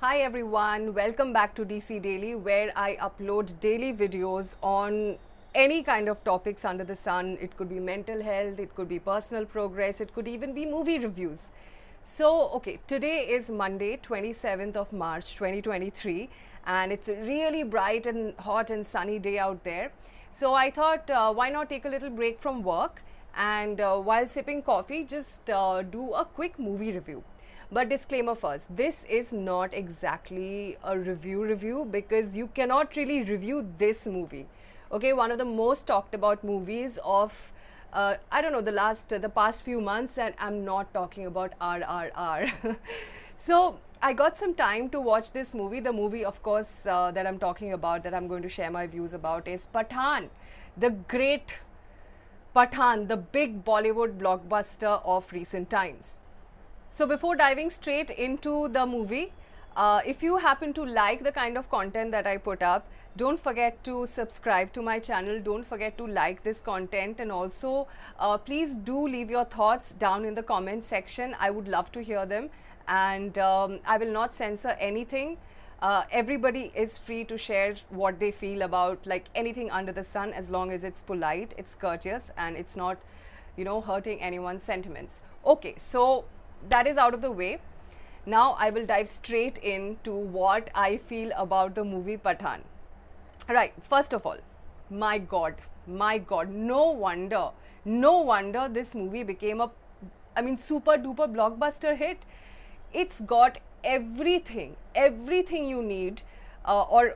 Hi everyone, welcome back to DC Daily, where I upload daily videos on any kind of topics under the sun. It could be mental health, it could be personal progress, it could even be movie reviews. So, okay, today is Monday, 27th of March 2023, and it's a really bright and hot and sunny day out there. So, I thought, why not take a little break from work and while sipping coffee, just do a quick movie review. But disclaimer first, this is not exactly a review because you cannot really review this movie. Okay, one of the most talked about movies of I don't know, the past few months, and I'm not talking about RRR. So I got some time to watch this movie. The movie, of course, that I'm talking about, that I'm going to share my views about, is Pathan, the great Pathan, the big Bollywood blockbuster of recent times. So before diving straight into the movie, if you happen to like the kind of content that I put up, don't forget to subscribe to my channel. Don't forget to like this content, and also please do leave your thoughts down in the comment section. I would love to hear them, and I will not censor anything. Everybody is free to share what they feel about like anything under the sun, as long as it's polite, it's courteous, and it's not, hurting anyone's sentiments. Okay, so that is out of the way. Now I will dive straight into what I feel about the movie Pathan. Right, first of all, my god, no wonder this movie became super duper blockbuster hit. It's got everything you need, or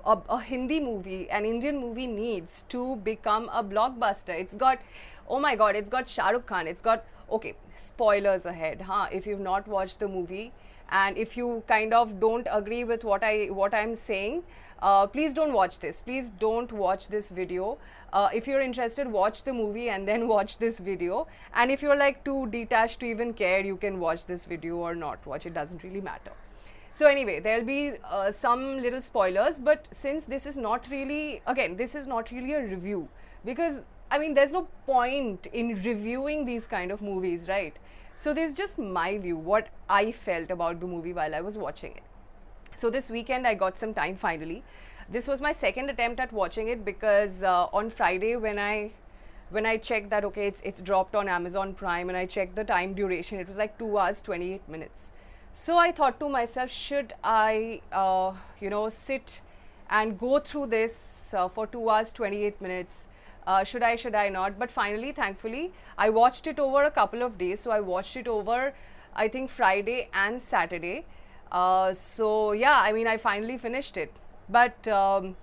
a Hindi movie, an Indian movie needs to become a blockbuster. It's got, oh my god, it's got Shah Rukh Khan, it's got, okay, spoilers ahead, huh? If you've not watched the movie, and if you kind of don't agree with what I'm saying, please don't watch this. Please don't watch this video. If you're interested, watch the movie and then watch this video. And if you're like too detached to even care, you can watch this video or not watch. It doesn't really matter. So anyway, there'll be some little spoilers, but since this is not really, again, this is not really a review, because I mean, there's no point in reviewing these kind of movies, right? So this is just my view, what I felt about the movie while I was watching it. So this weekend I got some time finally. This was my second attempt at watching it, because on Friday when I checked that, okay, it's dropped on Amazon Prime, and I checked the time duration, it was like 2 hours 28 minutes. So I thought to myself, should I sit and go through this for 2 hours 28 minutes? Should I not? But finally, thankfully, I watched it over a couple of days. So I watched it over, I think, Friday and Saturday. So yeah, I mean, I finally finished it. But to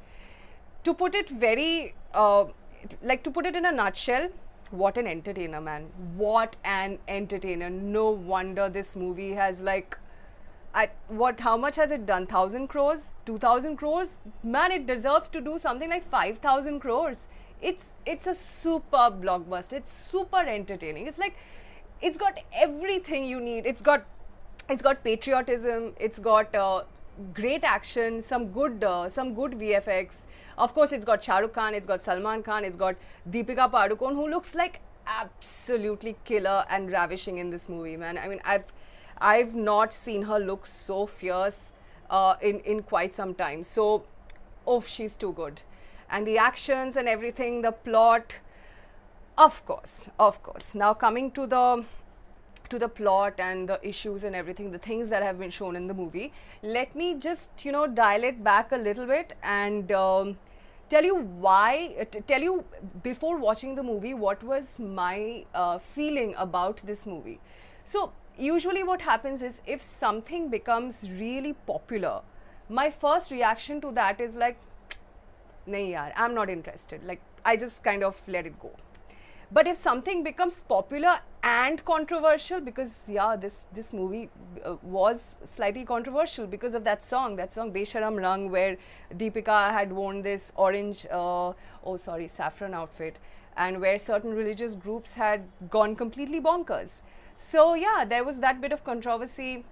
put it very, to put it in a nutshell, what an entertainer, man. What an entertainer. No wonder this movie has like, how much has it done? 1,000 crores? 2,000 crores? Man, it deserves to do something like 5,000 crores. It's a super blockbuster. It's super entertaining. It's like, it's got everything you need. It's got patriotism. It's got great action, some good VFX. Of course, it's got Shah Rukh Khan, it's got Salman Khan, it's got Deepika Padukone, who looks like absolutely killer and ravishing in this movie, man. I mean, I've not seen her look so fierce in quite some time. So, oh, she's too good. And the actions and everything, the plot, of course. Now coming to the plot and the issues and everything, the things that have been shown in the movie, let me just dial it back a little bit and tell you before watching the movie what was my feeling about this movie. So usually what happens is, if something becomes really popular, my first reaction to that is like, nahi yaar, I'm not interested. Like, I just kind of let it go. But if something becomes popular and controversial, because yeah, this movie was slightly controversial because of that song Besharam Rang, where Deepika had worn this orange, saffron outfit, and where certain religious groups had gone completely bonkers. So yeah, there was that bit of controversy.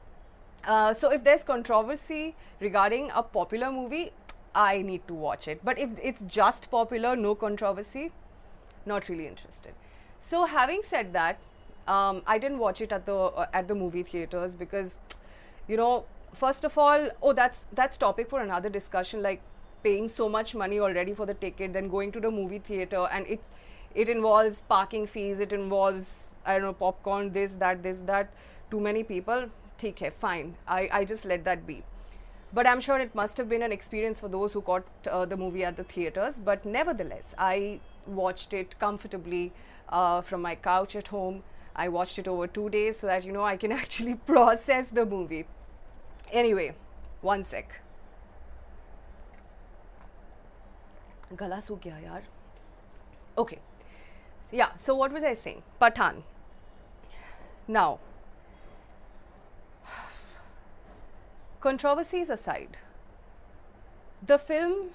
So if there's controversy regarding a popular movie, I need to watch it. But if it's just popular, no controversy, not really interested. So having said that, I didn't watch it at the movie theaters, because you know, first of all, oh, that's topic for another discussion, like paying so much money already for the ticket, then going to the movie theater, and it involves parking fees, it involves, I don't know, popcorn, this that, too many people. ठीक है, fine, I just let that be. But I'm sure it must have been an experience for those who caught the movie at the theaters. But nevertheless, I watched it comfortably from my couch at home. I watched it over 2 days so that, you know, I can actually process the movie. Anyway, one sec. Gala सूख गया यार. Okay. Yeah, so what was I saying? Pathan. Now, controversies aside, the film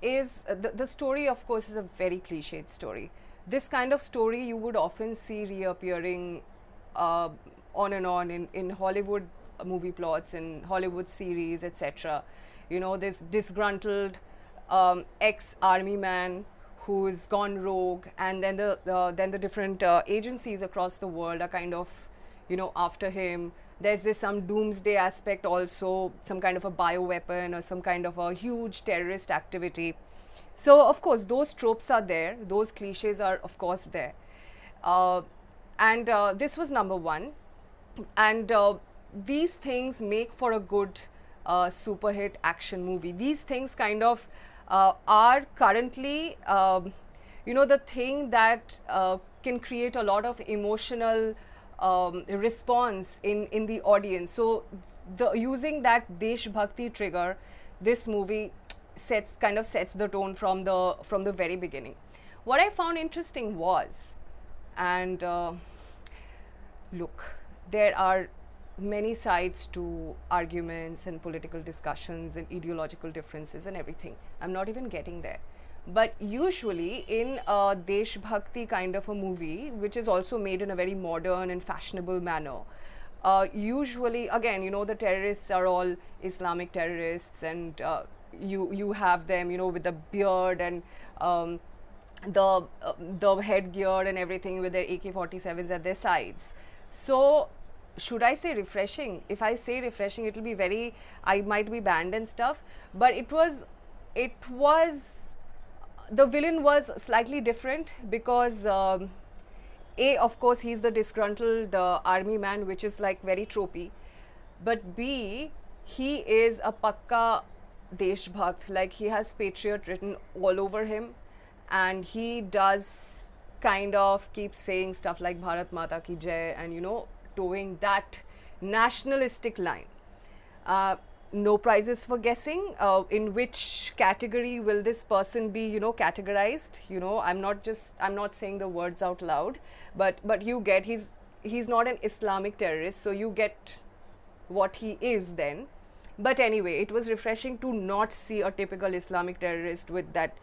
is, the story of course is a very cliched story. This kind of story you would often see reappearing on and on in Hollywood movie plots, in Hollywood series, etc. You know, this disgruntled ex-army man who's gone rogue, and then the different agencies across the world are kind of, you know, after him. There's this some doomsday aspect also, some kind of a bioweapon or some kind of a huge terrorist activity. So of course those tropes are there, those cliches are of course there, and this was number one, and these things make for a good super hit action movie. These things kind of are currently you know, the thing that can create a lot of emotional response in the audience. So using that Desh Bhakti trigger, this movie kind of sets the tone from the very beginning. What I found interesting was, and look, there are many sides to arguments and political discussions and ideological differences and everything. I'm not even getting there. But usually in a Desh Bhakti kind of a movie, which is also made in a very modern and fashionable manner, usually, again, you know, the terrorists are all Islamic terrorists, and you have them, you know, with the beard and the headgear and everything, with their AK-47s at their sides. So should I say refreshing? If I say refreshing, it will be very, I might be banned and stuff, but it was, the villain was slightly different because A, of course, he's the disgruntled army man, which is like very tropey, but B, he is a pakka Deshbhakt, like he has patriot written all over him, and he does kind of keep saying stuff like Bharat Mata Ki Jai, and, you know, towing that nationalistic line. No prizes for guessing in which category will this person be, you know, categorized. You know, I'm not saying the words out loud, but you get, he's not an Islamic terrorist, so you get what he is then. But anyway, it was refreshing to not see a typical Islamic terrorist with that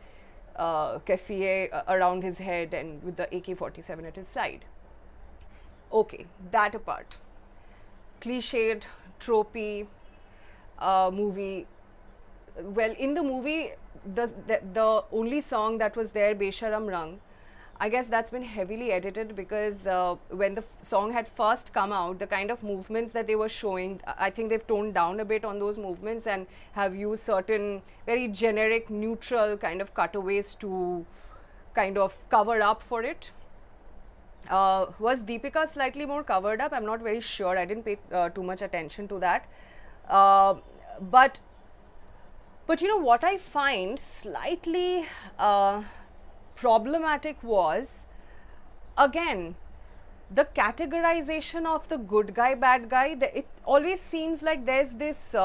keffiyeh around his head and with the AK-47 at his side. Okay, that apart, cliched, tropey movie. Well, in the movie, the only song that was there, Besharam Rang, I guess that's been heavily edited because when the song had first come out, the kind of movements that they were showing, I think they've toned down a bit on those movements and have used certain very generic, neutral kind of cutaways to kind of cover up for it. Was Deepika slightly more covered up? I'm not very sure. I didn't pay too much attention to that. But you know what I find slightly problematic was, again, the categorization of the good guy, bad guy. It always seems like there's this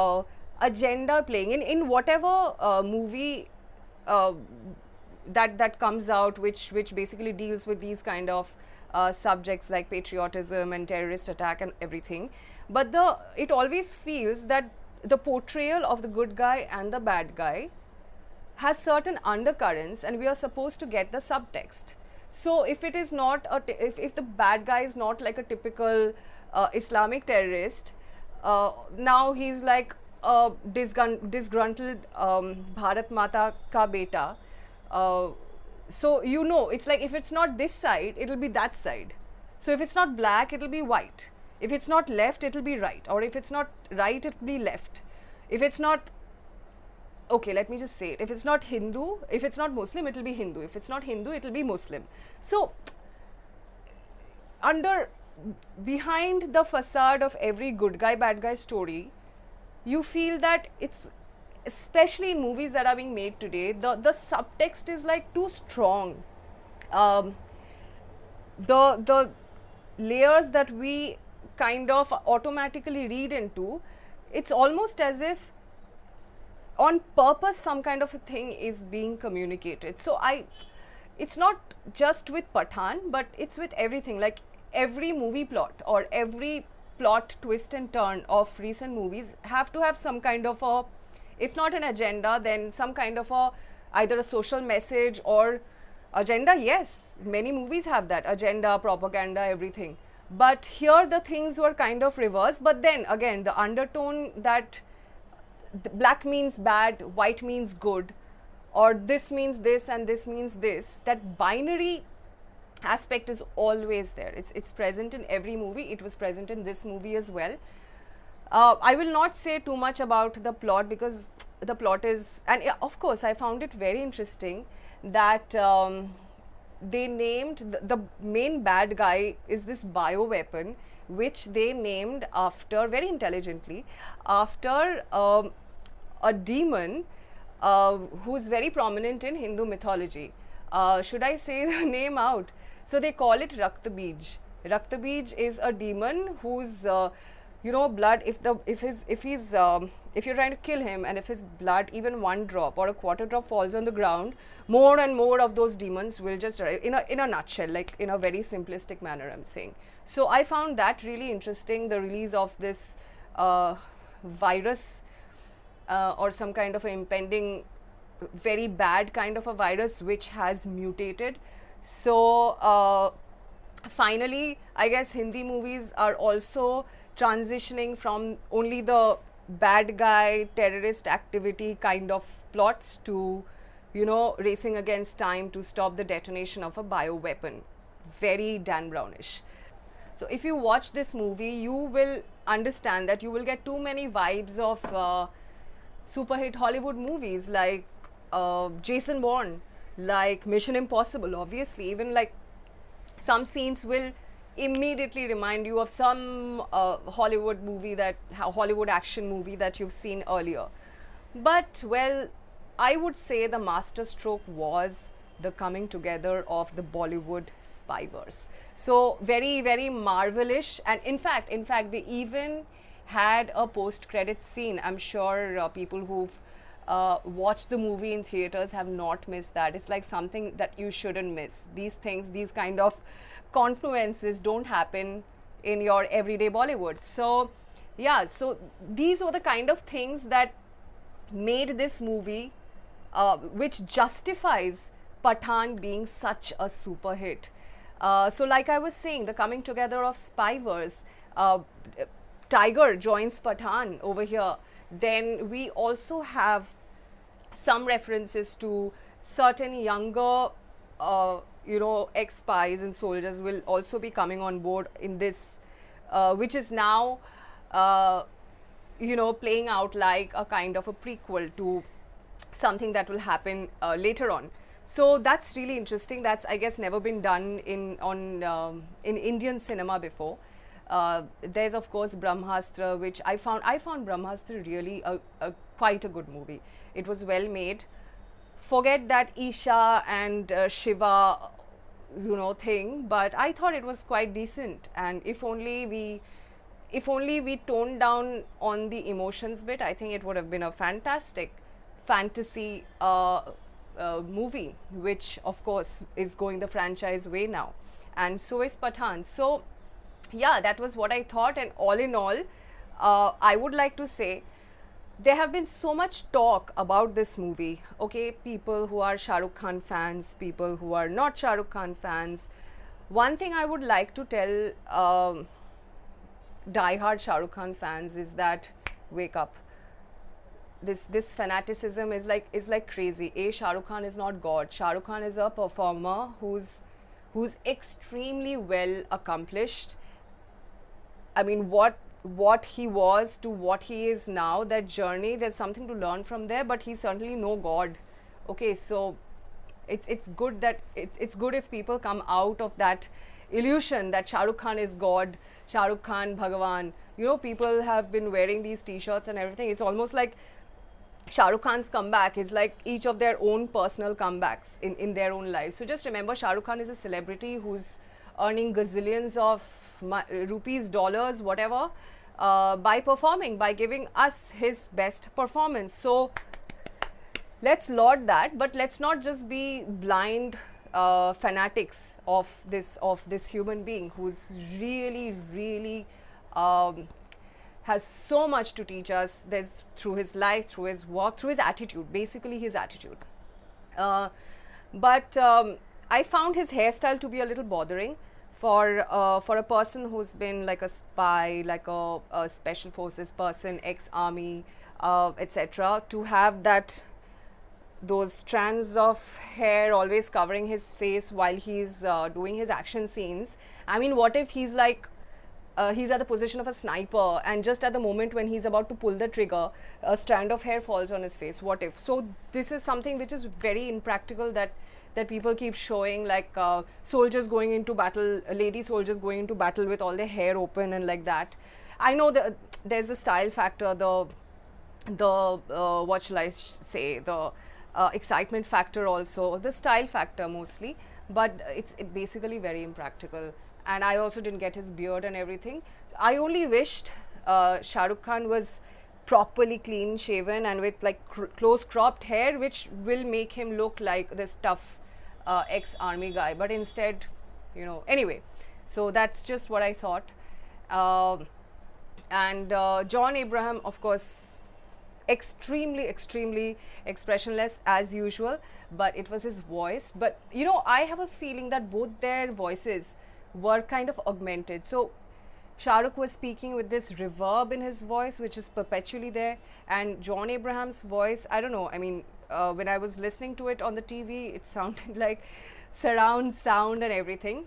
agenda playing in whatever movie that comes out, which basically deals with these kind of subjects like patriotism and terrorist attack and everything. But it always feels that the portrayal of the good guy and the bad guy has certain undercurrents, and we are supposed to get the subtext. So if it is not if the bad guy is not like a typical Islamic terrorist, now he's like a disgruntled Bharat Mata ka beta. So you know, it's like if it's not this side, it'll be that side. So if it's not black, it'll be white. If it's not left, it'll be right, or if it's not right, it'll be left. If it's not, okay, let me just say it, if it's not Hindu, if it's not Muslim, it'll be Hindu. If it's not Hindu, it'll be Muslim. So under, behind the facade of every good guy bad guy story, you feel that it's, especially in movies that are being made today, the subtext is like too strong. The layers that we kind of automatically read into, it's almost as if on purpose some kind of a thing is being communicated. So it's not just with Pathan, but it's with everything. Like every movie plot or every plot twist and turn of recent movies have to have some kind of a, if not an agenda, then some kind of a, either a social message or agenda. Yes, many movies have that agenda, propaganda, everything. But here the things were kind of reversed. But then again, the undertone that black means bad, white means good, or this means this and this means this, that binary aspect is always there. It's present in every movie. It was present in this movie as well. I will not say too much about the plot, because the plot is, and of course I found it very interesting that they named the main bad guy is this bioweapon, which they named after, very intelligently, after a demon who's very prominent in Hindu mythology. Should I say the name out? So they call it Raktabij. Raktabij is a demon whose you know, blood, if you're trying to kill him, and if his blood, even one drop or a quarter drop, falls on the ground, more and more of those demons will just arrive. In a nutshell, like in a very simplistic manner, I'm saying. So I found that really interesting, the release of this virus or some kind of an impending very bad kind of a virus which has mutated. So finally, I guess Hindi movies are also transitioning from only the bad guy terrorist activity kind of plots to, you know, racing against time to stop the detonation of a bioweapon. Very Dan Brownish. So if you watch this movie, you will understand that you will get too many vibes of super hit Hollywood movies like Jason Bourne, like Mission Impossible, obviously. Even like some scenes will immediately remind you of some Hollywood movie, that Hollywood action movie that you've seen earlier. But well, I would say the masterstroke was the coming together of the Bollywood spyverse. So very, very Marvelish, and in fact they even had a post-credit scene. I'm sure people who've watched the movie in theaters have not missed that. It's like something that you shouldn't miss. These things, these kind of confluences don't happen in your everyday Bollywood. So yeah, so these were the kind of things that made this movie, which justifies Pathan being such a super hit. So like I was saying, the coming together of spyverse, Tiger joins Pathan over here. Then we also have some references to certain younger you know, ex-spies and soldiers will also be coming on board in this, which is now you know, playing out like a kind of a prequel to something that will happen later on. So that's really interesting. That's, I guess, never been done in Indian cinema before. There's of course Brahmastra, which I found Brahmastra really quite a good movie. It was well made. Forget that Isha and Shiva, you know, thing, but I thought it was quite decent. And if only we toned down on the emotions bit, I think it would have been a fantastic fantasy movie, which of course is going the franchise way now, and so is Pathan. So yeah, that was what I thought. And all in all, I would like to say there have been so much talk about this movie. Okay, people who are Shah Rukh Khan fans, people who are not Shah Rukh Khan fans. One thing I would like to tell die-hard Shah Rukh Khan fans is that wake up. This fanaticism is like crazy. Shah Rukh Khan is not God. Shah Rukh Khan is a performer who's extremely well accomplished. I mean, what he was to what he is now, that journey, there's something to learn from there, but he's certainly no god. Okay, so it's good that it's good if people come out of that illusion that Shah Rukh Khan is god, Shah Rukh Khan Bhagavan. You know, people have been wearing these t-shirts and everything. It's almost like Shah Rukh Khan's comeback is like each of their own personal comebacks in their own lives. So just remember, Shah Rukh Khan is a celebrity who's earning gazillions of rupees, dollars, whatever, by performing, by giving us his best performance. So let's laud that, but let's not just be blind fanatics of this human being who's really has so much to teach us. There's through his life, through his work, through his attitude, basically his attitude. But I found his hairstyle to be a little bothering for a person who's been like a spy, like a special forces person, ex-army, etc., to have those strands of hair always covering his face while he's doing his action scenes. I mean, what if he's like he's at the position of a sniper, and just at the moment when he's about to pull the trigger, a strand of hair falls on his face? What if? So this is something which is very impractical, that people keep showing, like soldiers going into battle, lady soldiers going into battle with all their hair open and like that. I know that there's a style factor, the what shall I say, the excitement factor also, the style factor mostly, but it's basically very impractical. And I also didn't get his beard and everything. I only wished Shah Rukh Khan was properly clean shaven and with like close cropped hair, which will make him look like this tough ex-army guy. But instead, you know, anyway, so that's just what I thought. And John Abraham, of course, extremely expressionless as usual, but it was his voice. But you know, I have a feeling that both their voices were kind of augmented. So Shah Rukh was speaking with this reverb in his voice, which is perpetually there, and John Abraham's voice, I don't know, I mean, when I was listening to it on the TV, it sounded like surround sound and everything.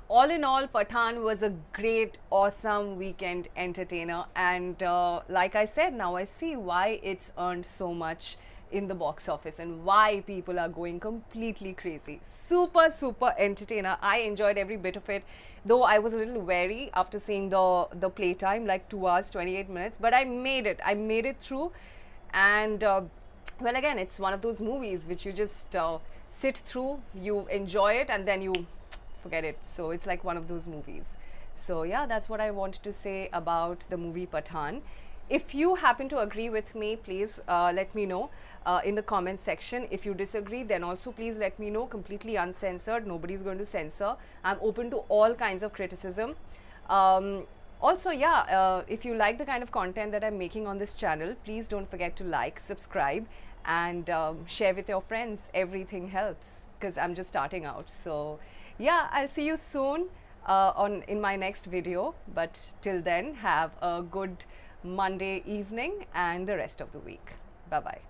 All in all, Pathaan was a great, awesome weekend entertainer, and like I said, now I see why it's earned so much in the box office and why people are going completely crazy. Super entertainer. I enjoyed every bit of it, though I was a little wary after seeing the playtime, like 2 hours 28 minutes, but I made it through. And well, again, it's one of those movies which you just sit through, you enjoy it, and then you forget it. So it's like one of those movies. So yeah, that's what I wanted to say about the movie Pathaan. If you happen to agree with me, please let me know in the comment section. If you disagree, then also please let me know, completely uncensored. Nobody's going to censor. I'm open to all kinds of criticism. Also, yeah, if you like the kind of content that I'm making on this channel, please don't forget to like, subscribe, and share with your friends. Everything helps because I'm just starting out. So yeah, I'll see you soon in my next video. But till then, have a good Monday evening and the rest of the week. Bye-bye.